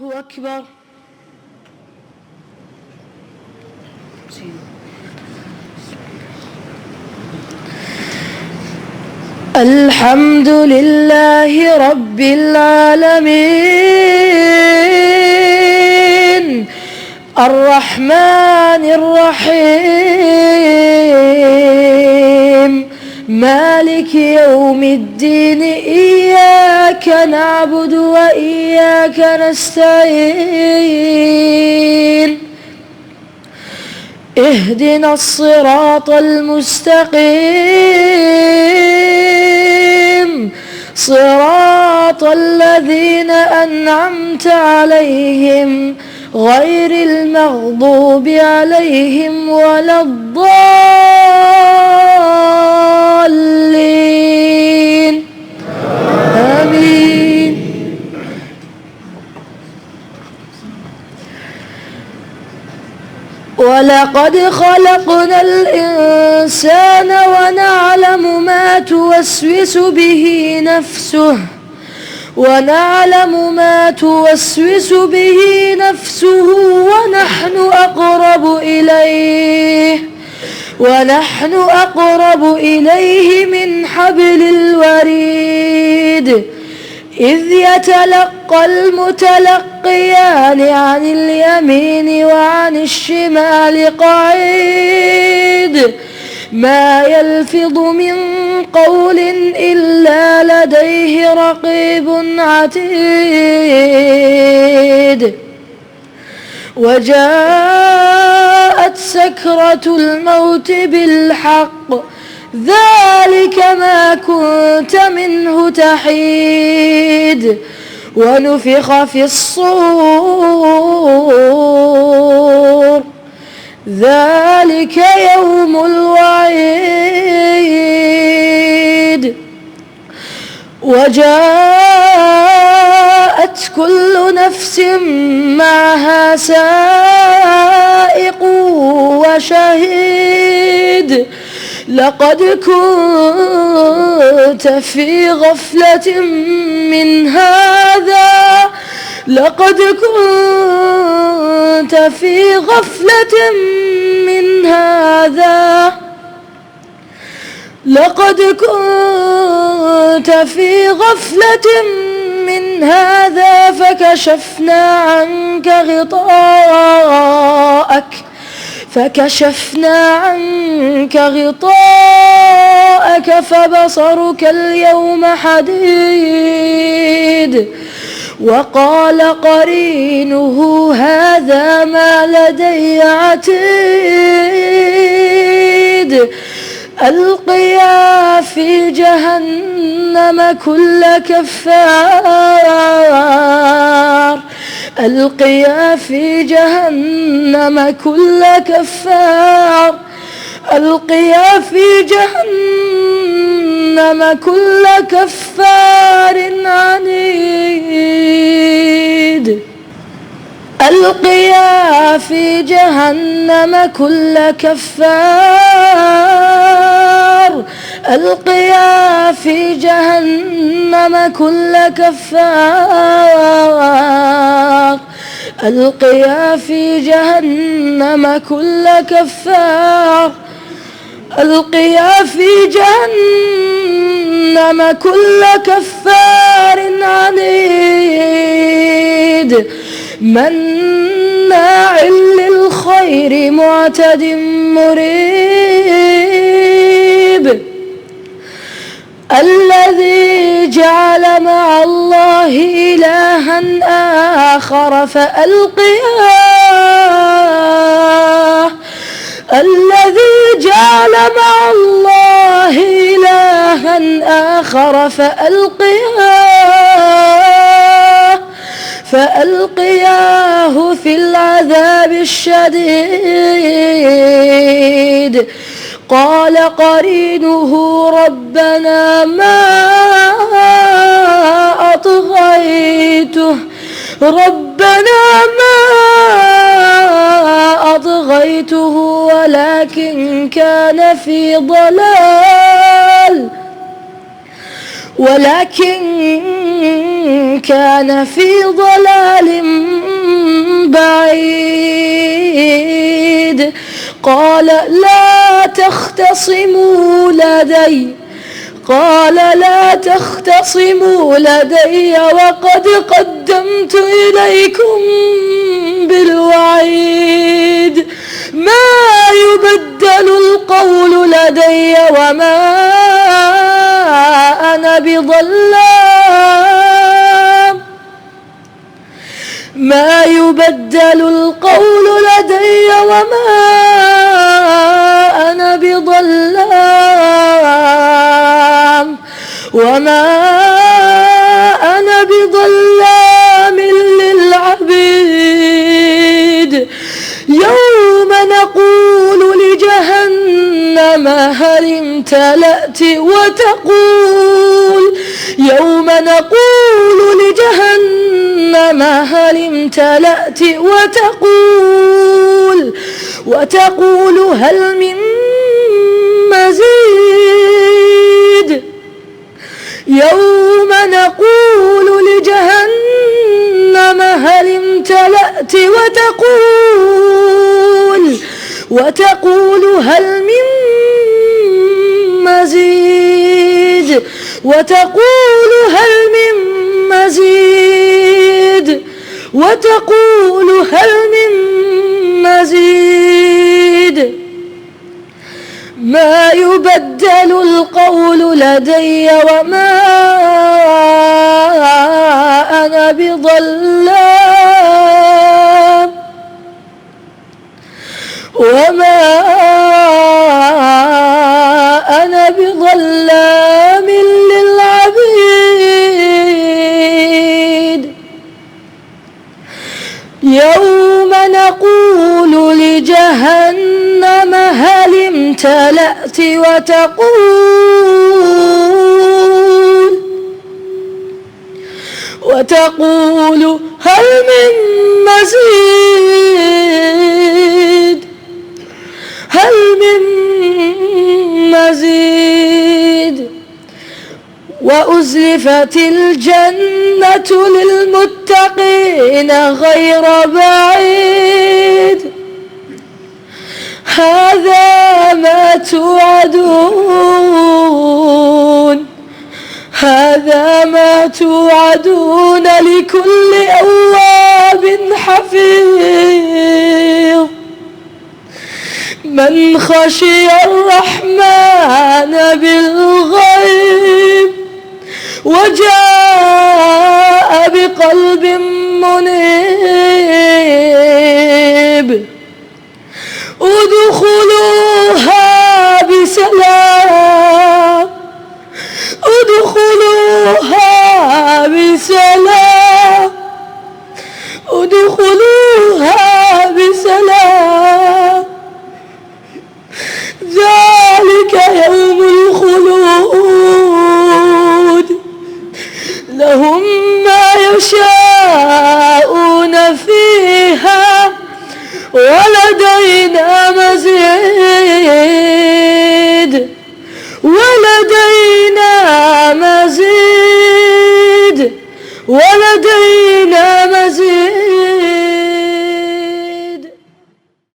الله أكبر. الحمد لله رب العالمين الرحمن الرحيم مالك يوم الدين إياك نعبد وإياك نستعين اهدنا الصراط المستقيم صراط الذين أنعمت عليهم غير المغضوب عليهم ولا الضالين آمين. ولقد خلقنا الإنسان ونعلم ما توسوس به نفسه ونحن أقرب إليه من حبل الوريد إذ يتلقى المتلقيان عن اليمين وعن الشمال قعيد ما يلفظ من قول إلا لديه رقيب عتيد. وجاءت سكرة الموت بالحق ذلك ما كنت منه تحيد. ونفخ في الصور ذلك يوم الوعيد. وجاءت كل نفس معها سائق وشهيد لقد كنت في غفلة من هذا فكشفنا عنك غطاءك فبصرك اليوم حديد. وقال قرينه هذا ما لدي عتيد. ألقيا في جهنم كل كفار عنيد. ألقيا في جهنم كل كفار عنيد مناع للخير معتد مريب. الذي جعل مع الله إلها آخر فألقياه في العذاب الشديد. قال قرينه ربنا ما أطغيته ولكن كان في ضلال ولكن كان في ضلال بعيد. قال لا تختصموا لدي وقد قدمت إليكم بالوعيد. ما يبدل القول لدي وما أنا بظلام. ما يبدل القول لدي وما أنا بظلام للعبيد. يوم نقول لجهنم هل امتلأت وتقول هل من مزيد. يوم نقول لجهنم هل امتلأت وتقول هل من مزيد. ما يبدل القول لدي وما أنا بظلام للعبيد. يوم نقول لجهنم هل امتلأت وتقول هل من مزيد. وأزلفت الجنة للمتقين غير بعيد. هذا ما توعدون لكل أواب حفيظ. من خشي الرحمن بالغيب وجاء بقلب منيب. ادخلوها بسلام